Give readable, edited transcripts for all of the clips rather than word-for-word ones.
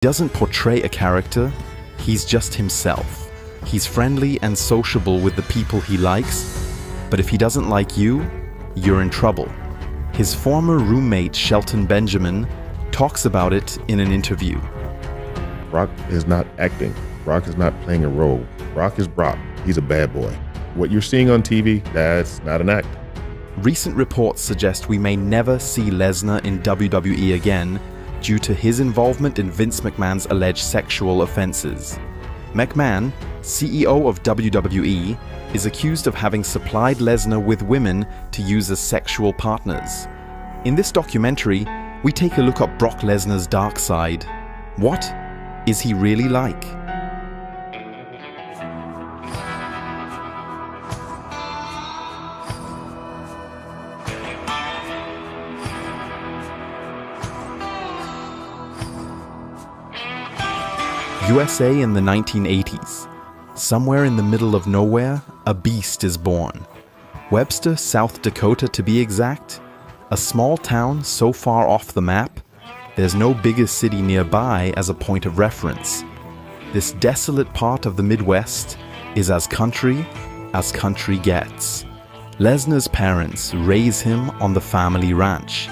Doesn't portray a character, he's just himself. He's friendly and sociable with the people he likes, but if he doesn't like you, you're in trouble. His former roommate Shelton Benjamin talks about it in an interview. Brock is not acting. Brock is not playing a role. Brock is Brock. He's a bad boy. What you're seeing on TV, that's not an act. Recent reports suggest we may never see Lesnar in WWE again due to his involvement in Vince McMahon's alleged sexual offenses. McMahon, CEO of WWE, is accused of having supplied Lesnar with women to use as sexual partners. In this documentary, we take a look at Brock Lesnar's dark side. What is he really like? USA in the 1980s. Somewhere in the middle of nowhere, a beast is born. Webster, South Dakota to be exact, a small town so far off the map, there's no bigger city nearby as a point of reference. This desolate part of the Midwest is as country gets. Lesnar's parents raise him on the family ranch.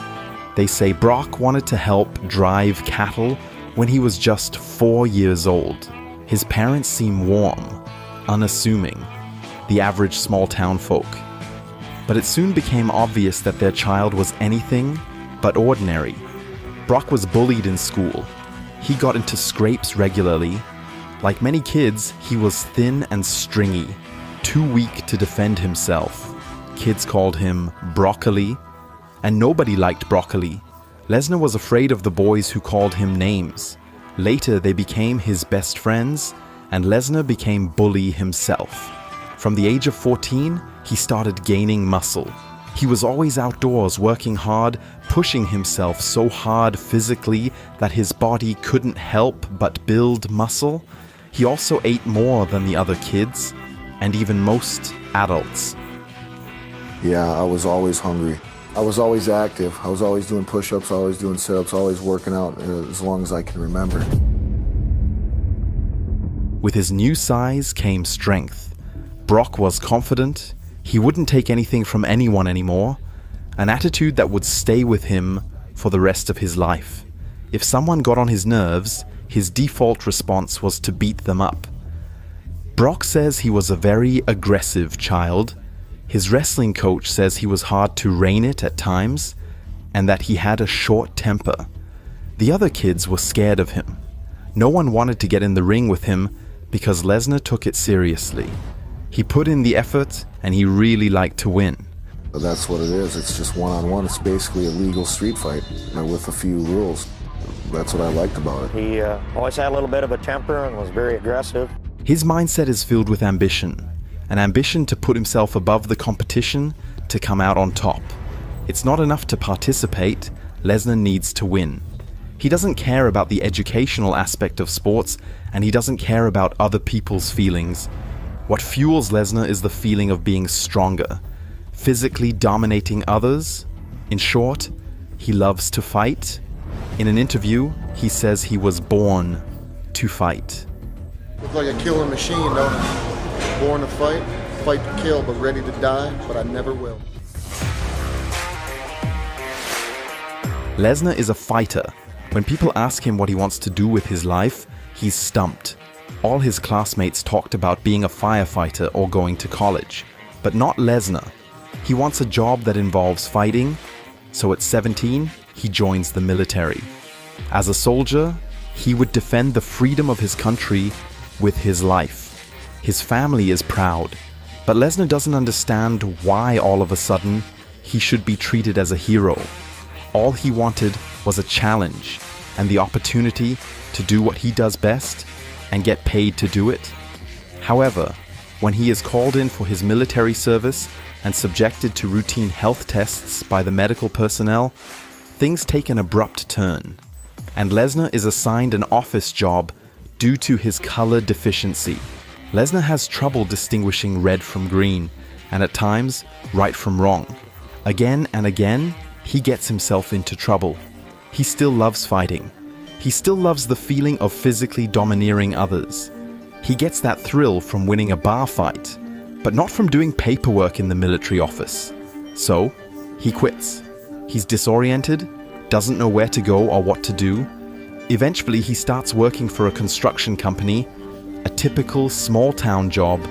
They say Brock wanted to help drive cattle when he was just 4 years old. His parents seem warm, unassuming, the average small-town folk. But it soon became obvious that their child was anything but ordinary. Brock was bullied in school. He got into scrapes regularly. Like many kids, he was thin and stringy, too weak to defend himself. Kids called him Broccoli, and nobody liked Broccoli. Lesnar was afraid of the boys who called him names. Later, they became his best friends, and Lesnar became bully himself. From the age of 14, he started gaining muscle. He was always outdoors working hard, pushing himself so hard physically that his body couldn't help but build muscle. He also ate more than the other kids, and even most adults. Yeah, I was always hungry. I was always active. I was always doing push-ups, always doing sit-ups, always working out as long as I can remember. With his new size came strength. Brock was confident. He wouldn't take anything from anyone anymore. An attitude that would stay with him for the rest of his life. If someone got on his nerves, his default response was to beat them up. Brock says he was a very aggressive child. His wrestling coach says he was hard to rein it at times, and that he had a short temper. The other kids were scared of him. No one wanted to get in the ring with him because Lesnar took it seriously. He put in the effort, and he really liked to win. But that's what it is. It's just one-on-one. It's basically a legal street fight with a few rules. That's what I liked about it. He always had a little bit of a temper and was very aggressive. His mindset is filled with ambition. An ambition to put himself above the competition, to come out on top. It's not enough to participate, Lesnar needs to win. He doesn't care about the educational aspect of sports, and he doesn't care about other people's feelings. What fuels Lesnar is the feeling of being stronger, physically dominating others. In short, he loves to fight. In an interview, he says he was born to fight. Look like a killing machine, don't it? Born to fight, fight to kill, but ready to die, but I never will. Lesnar is a fighter. When people ask him what he wants to do with his life, he's stumped. All his classmates talked about being a firefighter or going to college, but not Lesnar. He wants a job that involves fighting, so at 17, he joins the military. As a soldier, he would defend the freedom of his country with his life. His family is proud, but Lesnar doesn't understand why all of a sudden he should be treated as a hero. All he wanted was a challenge and the opportunity to do what he does best and get paid to do it. However, when he is called in for his military service and subjected to routine health tests by the medical personnel, things take an abrupt turn, and Lesnar is assigned an office job due to his color deficiency. Lesnar has trouble distinguishing red from green, and at times, right from wrong. Again and again, he gets himself into trouble. He still loves fighting. He still loves the feeling of physically domineering others. He gets that thrill from winning a bar fight, but not from doing paperwork in the military office. So, he quits. He's disoriented, doesn't know where to go or what to do. Eventually, he starts working for a construction company, a typical small-town job,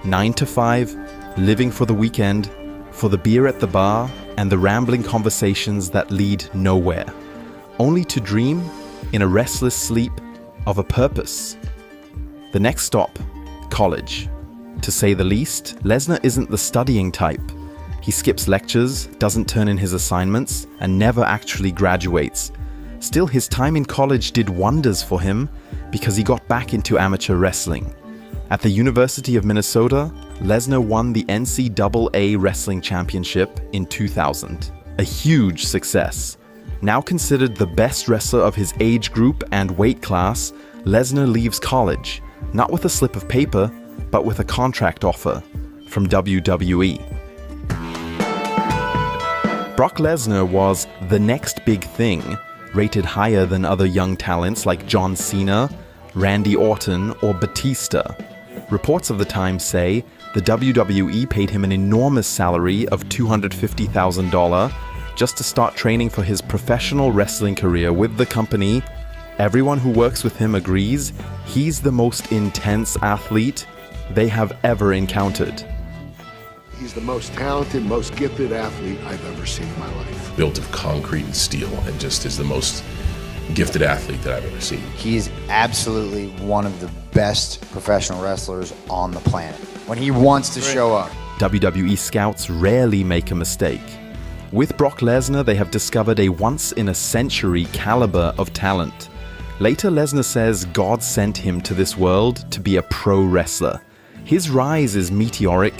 9 to 5, living for the weekend, for the beer at the bar, and the rambling conversations that lead nowhere, only to dream, in a restless sleep, of a purpose. The next stop, college. To say the least, Lesnar isn't the studying type. He skips lectures, doesn't turn in his assignments, and never actually graduates. Still, his time in college did wonders for him because he got back into amateur wrestling. At the University of Minnesota, Lesnar won the NCAA Wrestling Championship in 2000. A huge success. Now considered the best wrestler of his age group and weight class, Lesnar leaves college, not with a slip of paper, but with a contract offer from WWE. Brock Lesnar was the next big thing, rated higher than other young talents like John Cena, Randy Orton, or Batista. Reports of the time say the WWE paid him an enormous salary of $250,000 just to start training for his professional wrestling career with the company. Everyone who works with him agrees he's the most intense athlete they have ever encountered. He's the most talented, most gifted athlete I've ever seen in my life. Built of concrete and steel, and just is the most gifted athlete that I've ever seen. He's absolutely one of the best professional wrestlers on the planet. When he wants to show up. WWE scouts rarely make a mistake. With Brock Lesnar, they have discovered a once-in-a-century caliber of talent. Later, Lesnar says God sent him to this world to be a pro wrestler. His rise is meteoric.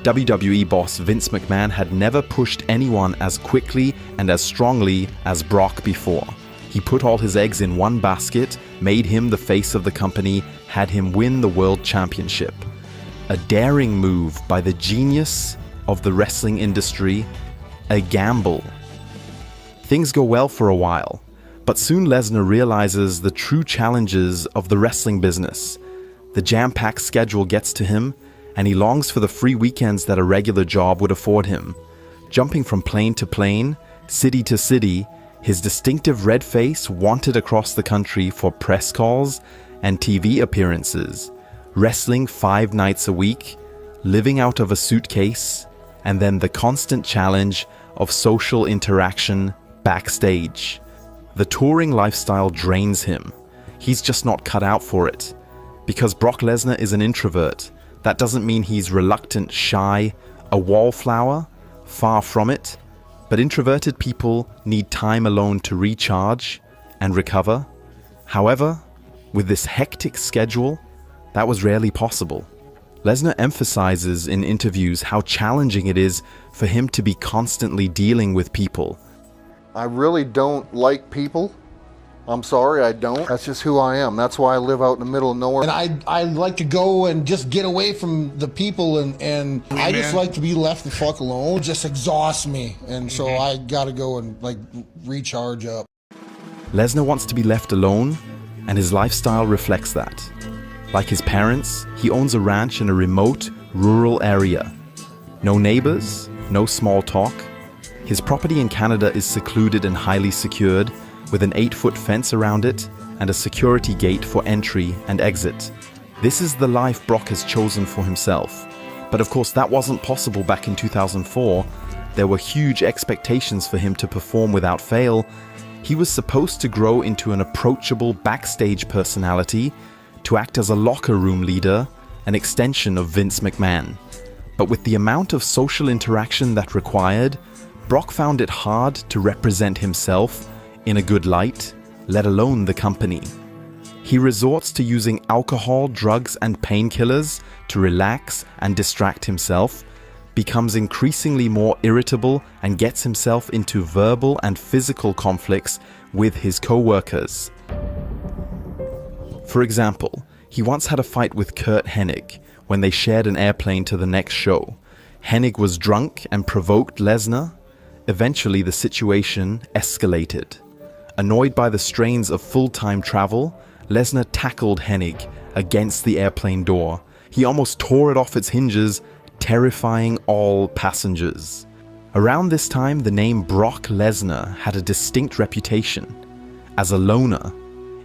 WWE boss Vince McMahon had never pushed anyone as quickly and as strongly as Brock before. He put all his eggs in one basket, made him the face of the company, had him win the world championship. A daring move by the genius of the wrestling industry, a gamble. Things go well for a while, but soon Lesnar realizes the true challenges of the wrestling business. The jam-packed schedule gets to him, and he longs for the free weekends that a regular job would afford him. Jumping from plane to plane, city to city, his distinctive red face wanted across the country for press calls and TV appearances, wrestling 5 nights a week, living out of a suitcase, and then the constant challenge of social interaction backstage. The touring lifestyle drains him. He's just not cut out for it. Because Brock Lesnar is an introvert, that doesn't mean he's reluctant, shy, a wallflower. Far from it. But introverted people need time alone to recharge and recover. However, with this hectic schedule, that was rarely possible. Lesnar emphasizes in interviews how challenging it is for him to be constantly dealing with people. I really don't like people. I'm sorry, I don't. That's just who I am. That's why I live out in the middle of nowhere. And I like to go and just get away from the people, and I just like to be left the fuck alone. It just exhausts me, and so I gotta go and like recharge up. Lesnar wants to be left alone, and his lifestyle reflects that. Like his parents, he owns a ranch in a remote, rural area. No neighbors, no small talk. His property in Canada is secluded and highly secured, with an 8-foot fence around it and a security gate for entry and exit. This is the life Brock has chosen for himself. But of course that wasn't possible back in 2004. There were huge expectations for him to perform without fail. He was supposed to grow into an approachable backstage personality, to act as a locker room leader, an extension of Vince McMahon. But with the amount of social interaction that required, Brock found it hard to represent himself in a good light, let alone the company. He resorts to using alcohol, drugs, and painkillers to relax and distract himself, becomes increasingly more irritable, and gets himself into verbal and physical conflicts with his co-workers. For example, he once had a fight with Curt Hennig when they shared an airplane to the next show. Hennig was drunk and provoked Lesnar. Eventually, the situation escalated. Annoyed by the strains of full-time travel, Lesnar tackled Hennig against the airplane door. He almost tore it off its hinges, terrifying all passengers. Around this time, the name Brock Lesnar had a distinct reputation as a loner,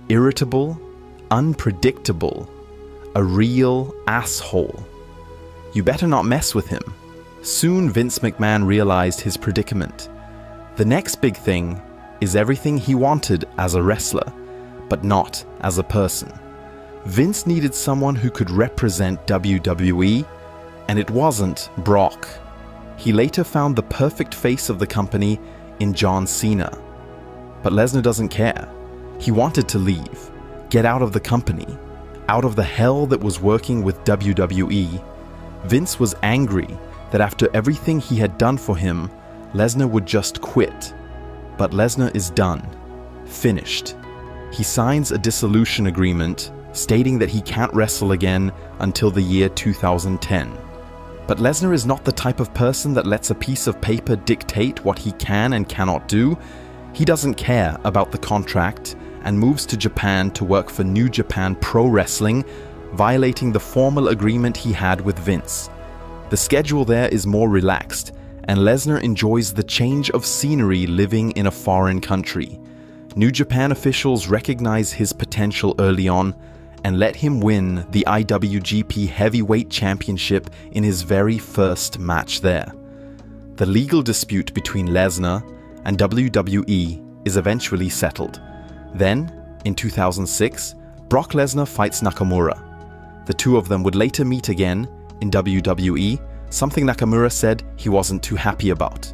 irritable, unpredictable, a real asshole. You better not mess with him. Soon Vince McMahon realized his predicament. The next big thing is everything he wanted as a wrestler, but not as a person. Vince needed someone who could represent WWE, and it wasn't Brock. He later found the perfect face of the company in John Cena. But Lesnar doesn't care. He wanted to leave, get out of the company, out of the hell that was working with WWE. Vince was angry that after everything he had done for him, Lesnar would just quit. But Lesnar is done, finished. He signs a dissolution agreement stating that he can't wrestle again until the year 2010. But Lesnar is not the type of person that lets a piece of paper dictate what he can and cannot do. He doesn't care about the contract and moves to Japan to work for New Japan Pro Wrestling, violating the formal agreement he had with Vince. The schedule there is more relaxed, and Lesnar enjoys the change of scenery living in a foreign country. New Japan officials recognize his potential early on and let him win the IWGP Heavyweight Championship in his very first match there. The legal dispute between Lesnar and WWE is eventually settled. Then, in 2006, Brock Lesnar fights Nakamura. The two of them would later meet again in WWE, something Nakamura said he wasn't too happy about.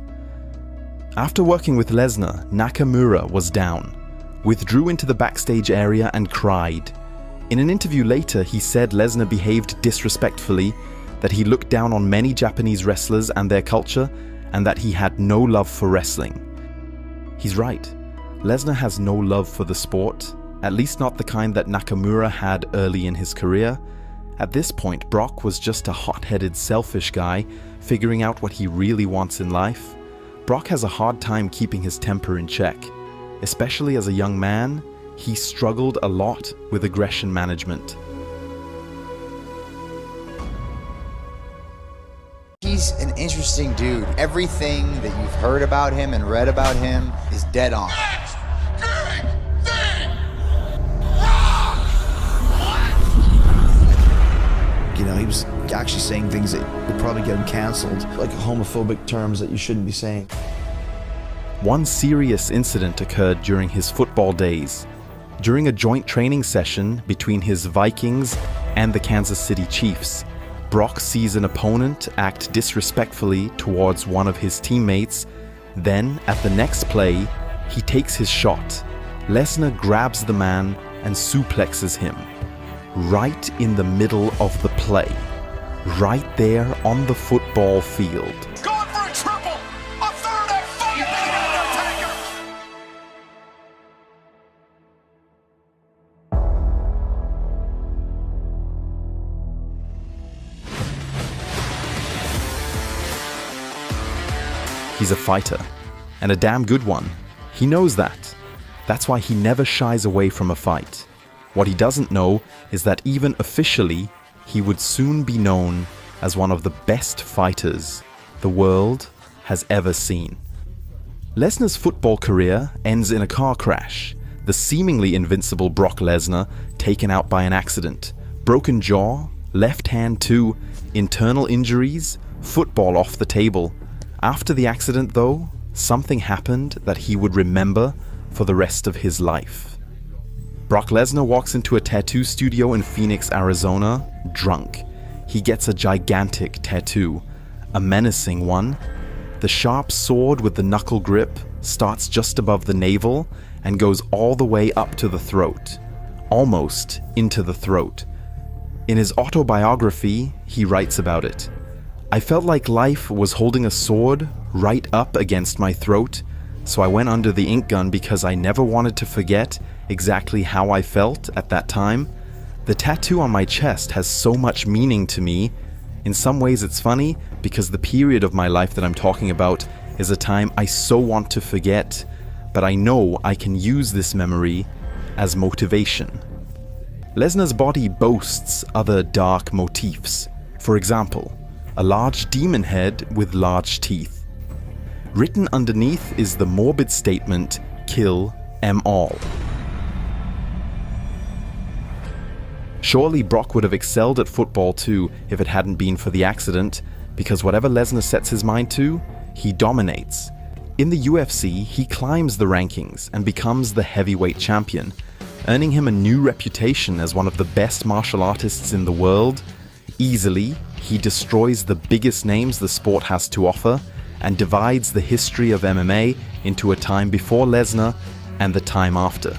After working with Lesnar, Nakamura was down, withdrew into the backstage area and cried. In an interview later, he said Lesnar behaved disrespectfully, that he looked down on many Japanese wrestlers and their culture, and that he had no love for wrestling. He's right. Lesnar has no love for the sport, at least not the kind that Nakamura had early in his career. At this point, Brock was just a hot-headed, selfish guy, figuring out what he really wants in life. Brock has a hard time keeping his temper in check. Especially as a young man, he struggled a lot with aggression management. He's an interesting dude. Everything that you've heard about him and read about him is dead on. You know, he was actually saying things that would probably get him cancelled, like homophobic terms that you shouldn't be saying. One serious incident occurred during his football days. During a joint training session between his Vikings and the Kansas City Chiefs, Brock sees an opponent act disrespectfully towards one of his teammates. Then, at the next play, he takes his shot. Lesnar grabs the man and suplexes him. Right in the middle of the play. Right there on the football field. Going for a triple! A third and final Undertaker! He's a fighter, and a damn good one. He knows that. That's why he never shies away from a fight. What he doesn't know is that even officially, he would soon be known as one of the best fighters the world has ever seen. Lesnar's football career ends in a car crash. The seemingly invincible Brock Lesnar taken out by an accident. Broken jaw, left hand too, internal injuries, football off the table. After the accident though, something happened that he would remember for the rest of his life. Brock Lesnar walks into a tattoo studio in Phoenix, Arizona, drunk. He gets a gigantic tattoo, a menacing one. The sharp sword with the knuckle grip starts just above the navel and goes all the way up to the throat, almost into the throat. In his autobiography, he writes about it. I felt like life was holding a sword right up against my throat, so I went under the ink gun because I never wanted to forget exactly how I felt at that time. The tattoo on my chest has so much meaning to me. In some ways it's funny because the period of my life that I'm talking about is a time I so want to forget, but I know I can use this memory as motivation. Lesnar's body boasts other dark motifs. For example, a large demon head with large teeth. Written underneath is the morbid statement, "Kill 'em all." Surely Brock would have excelled at football too if it hadn't been for the accident, because whatever Lesnar sets his mind to, he dominates. In the UFC, he climbs the rankings and becomes the heavyweight champion, earning him a new reputation as one of the best martial artists in the world. Easily, he destroys the biggest names the sport has to offer and divides the history of MMA into a time before Lesnar and the time after.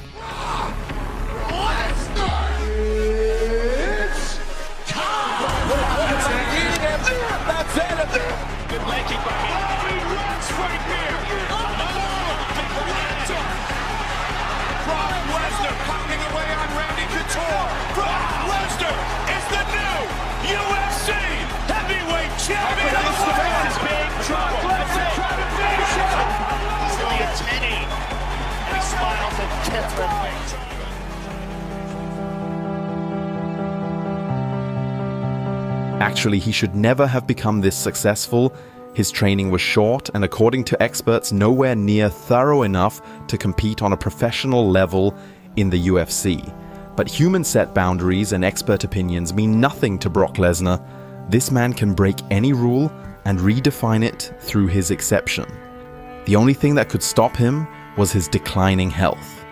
Actually, he should never have become this successful. His training was short and, according to experts, nowhere near thorough enough to compete on a professional level in the UFC. But human set boundaries and expert opinions mean nothing to Brock Lesnar. This man can break any rule and redefine it through his exception. The only thing that could stop him was his declining health.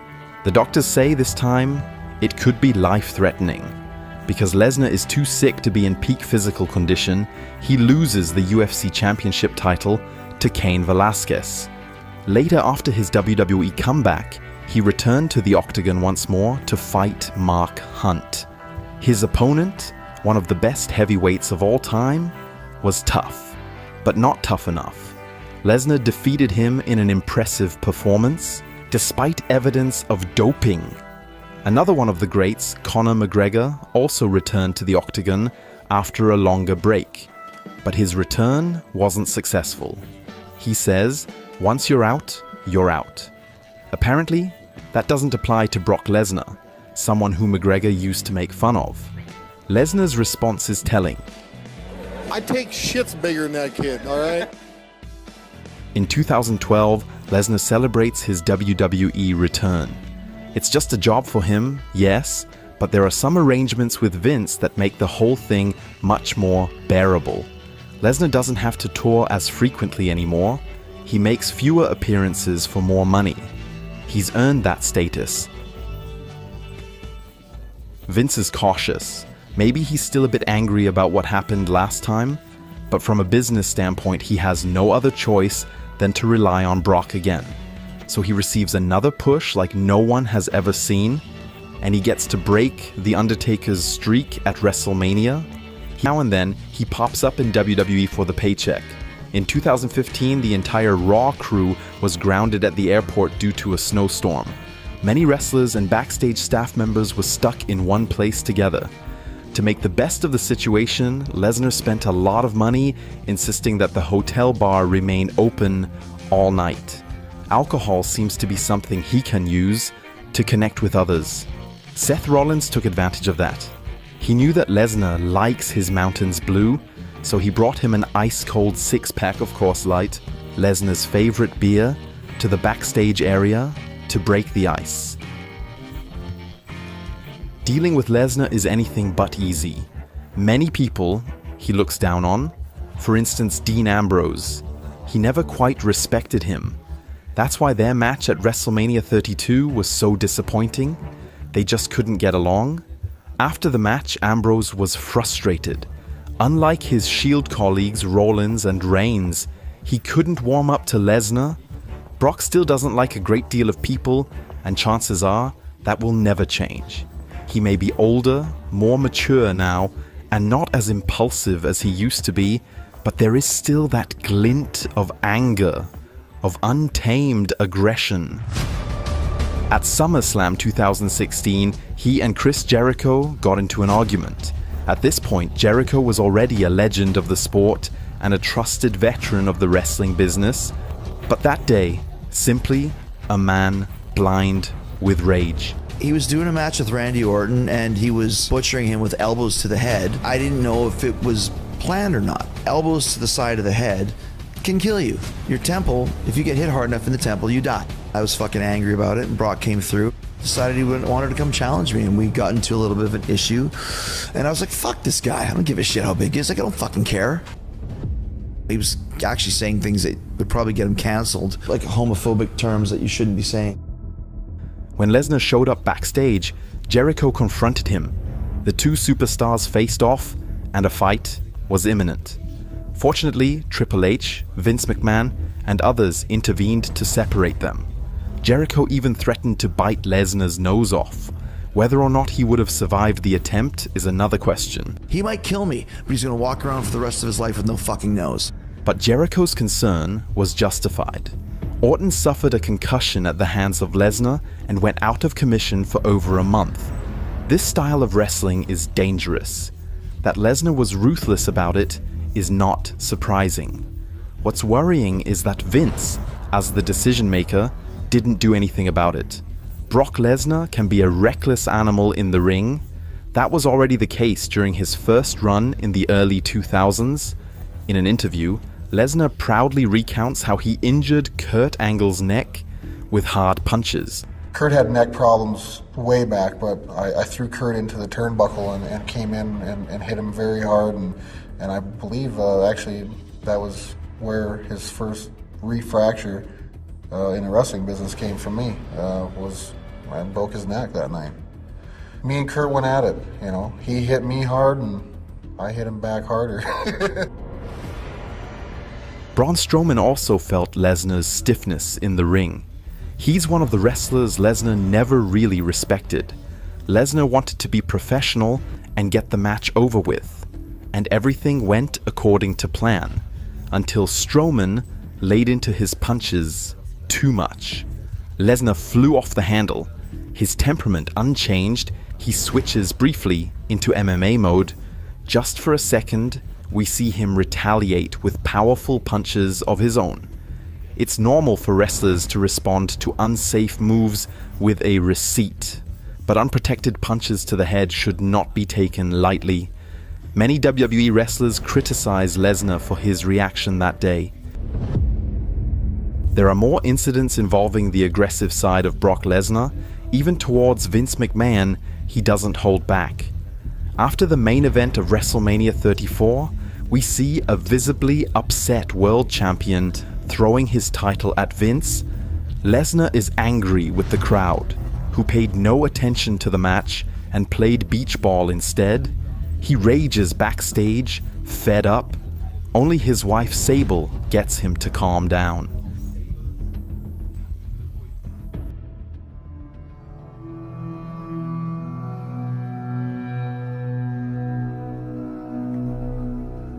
The doctors say this time it could be life-threatening. Because Lesnar is too sick to be in peak physical condition, he loses the UFC Championship title to Cain Velasquez. Later, after his WWE comeback, he returned to the octagon once more to fight Mark Hunt. His opponent, one of the best heavyweights of all time, was tough, but not tough enough. Lesnar defeated him in an impressive performance, despite evidence of doping. Another one of the greats, Conor McGregor, also returned to the octagon after a longer break. But his return wasn't successful. He says, once you're out, you're out. Apparently, that doesn't apply to Brock Lesnar, someone who McGregor used to make fun of. Lesnar's response is telling. I take shits bigger than that kid, all right? In 2012, Lesnar celebrates his WWE return. It's just a job for him, yes, but there are some arrangements with Vince that make the whole thing much more bearable. Lesnar doesn't have to tour as frequently anymore. He makes fewer appearances for more money. He's earned that status. Vince is cautious. Maybe he's still a bit angry about what happened last time, but from a business standpoint, he has no other choice than to rely on Brock again. So he receives another push like no one has ever seen, and he gets to break The Undertaker's streak at WrestleMania. Now and then, he pops up in WWE for the paycheck. In 2015, the entire Raw crew was grounded at the airport due to a snowstorm. Many wrestlers and backstage staff members were stuck in one place together. To make the best of the situation, Lesnar spent a lot of money insisting that the hotel bar remain open all night. Alcohol seems to be something he can use to connect with others. Seth Rollins took advantage of that. He knew that Lesnar likes his Mountains Blue, so he brought him an ice-cold six-pack of Coors Light, Lesnar's favorite beer, to the backstage area to break the ice. Dealing with Lesnar is anything but easy. Many people he looks down on, for instance Dean Ambrose, he never quite respected him. That's why their match at WrestleMania 32 was so disappointing. They just couldn't get along. After the match, Ambrose was frustrated. Unlike his Shield colleagues Rollins and Reigns, he couldn't warm up to Lesnar. Brock still doesn't like a great deal of people, and chances are that will never change. He may be older, more mature now, and not as impulsive as he used to be, but there is still that glint of anger, of untamed aggression. At SummerSlam 2016, he and Chris Jericho got into an argument. At this point, Jericho was already a legend of the sport and a trusted veteran of the wrestling business, but that day simply a man blind with rage. He was doing a match with Randy Orton and he was butchering him with elbows to the head. I didn't know if it was planned or not. Elbows to the side of the head can kill you. Your temple, if you get hit hard enough in the temple, you die. I was fucking angry about it, and Brock came through, decided he wanted to come challenge me, and we got into a little bit of an issue. And I was like, fuck this guy. I don't give a shit how big he is. Like, I don't fucking care. He was actually saying things that would probably get him canceled, like homophobic terms that you shouldn't be saying. When Lesnar showed up backstage, Jericho confronted him. The two superstars faced off, and a fight was imminent. Fortunately, Triple H, Vince McMahon, and others intervened to separate them. Jericho even threatened to bite Lesnar's nose off. Whether or not he would have survived the attempt is another question. He might kill me, but he's gonna walk around for the rest of his life with no fucking nose. But Jericho's concern was justified. Orton suffered a concussion at the hands of Lesnar and went out of commission for over a month. This style of wrestling is dangerous. That Lesnar was ruthless about it is not surprising. What's worrying is that Vince, as the decision maker, didn't do anything about it. Brock Lesnar can be a reckless animal in the ring. That was already the case during his first run in the early 2000s. In an interview, Lesnar proudly recounts how he injured Kurt Angle's neck with hard punches. Kurt had neck problems way back, but I threw Kurt into the turnbuckle and came in and hit him very hard, and I believe actually that was where his first refracture in the wrestling business came from me, was I broke his neck that night. Me and Kurt went at it, you know. He hit me hard and I hit him back harder. Braun Strowman also felt Lesnar's stiffness in the ring. He's one of the wrestlers Lesnar never really respected. Lesnar wanted to be professional and get the match over with, and everything went according to plan, until Strowman laid into his punches too much. Lesnar flew off the handle. His temperament unchanged, he switches briefly into MMA mode. Just for a second, we see him retaliate with powerful punches of his own. It's normal for wrestlers to respond to unsafe moves with a receipt, but unprotected punches to the head should not be taken lightly. Many WWE wrestlers criticize Lesnar for his reaction that day. There are more incidents involving the aggressive side of Brock Lesnar. Even towards Vince McMahon, he doesn't hold back. After the main event of WrestleMania 34, we see a visibly upset world champion throwing his title at Vince. Lesnar is angry with the crowd, who paid no attention to the match and played beach ball instead. He rages backstage, fed up. Only his wife Sable gets him to calm down.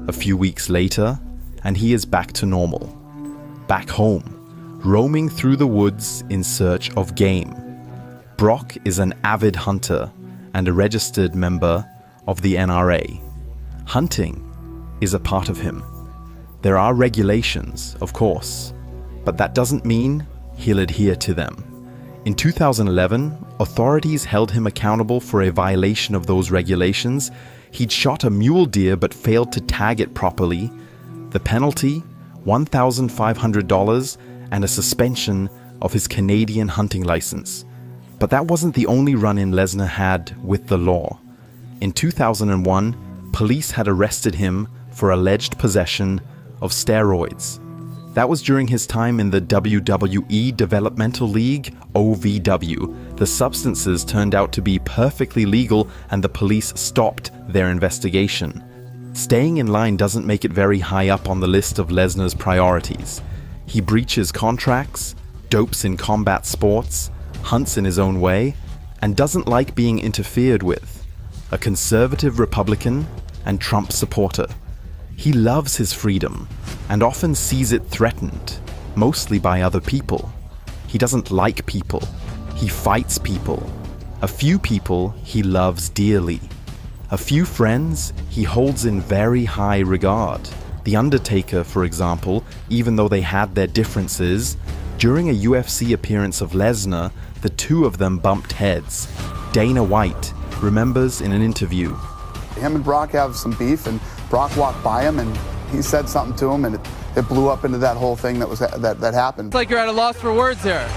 A few weeks later, and he is back to normal. Back home, roaming through the woods in search of game. Brock is an avid hunter and a registered member of the NRA. Hunting is a part of him. There are regulations, of course, but that doesn't mean he'll adhere to them. In 2011, authorities held him accountable for a violation of those regulations. He'd shot a mule deer but failed to tag it properly. The penalty, $1,500 and a suspension of his Canadian hunting license. But that wasn't the only run-in Lesnar had with the law. In 2001, police had arrested him for alleged possession of steroids. That was during his time in the WWE Developmental League, OVW. The substances turned out to be perfectly legal and the police stopped their investigation. Staying in line doesn't make it very high up on the list of Lesnar's priorities. He breaches contracts, dopes in combat sports, hunts in his own way, and doesn't like being interfered with. A conservative Republican and Trump supporter. He loves his freedom and often sees it threatened, mostly by other people. He doesn't like people. He fights people. A few people he loves dearly. A few friends he holds in very high regard. The Undertaker, for example, even though they had their differences, During a UFC appearance of Lesnar, the two of them bumped heads. Dana White remembers in an interview, him and Brock have some beef, and Brock walked by him and he said something to him, and it blew up into that whole thing that happened. It's like you're at a loss for words here.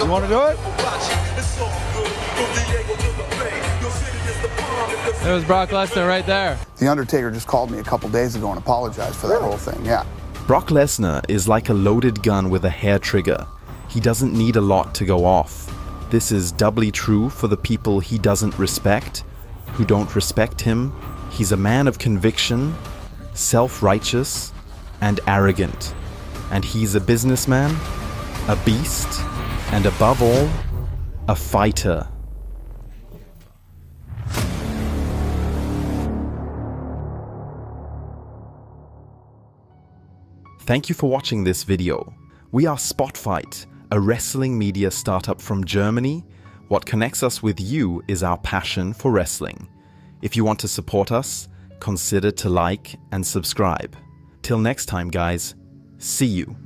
You want to do it? There was Brock Lesnar right there. The Undertaker just called me a couple days ago and apologized for that whole thing, yeah. Brock Lesnar is like a loaded gun with a hair trigger. He doesn't need a lot to go off. This is doubly true for the people he doesn't respect, who don't respect him. He's a man of conviction, self-righteous, and arrogant. And he's a businessman, a beast, and above all, a fighter. Thank you for watching this video. We are Spotfight, a wrestling media startup from Germany. What connects us with you is our passion for wrestling. If you want to support us, consider to like and subscribe. Till next time, guys, see you.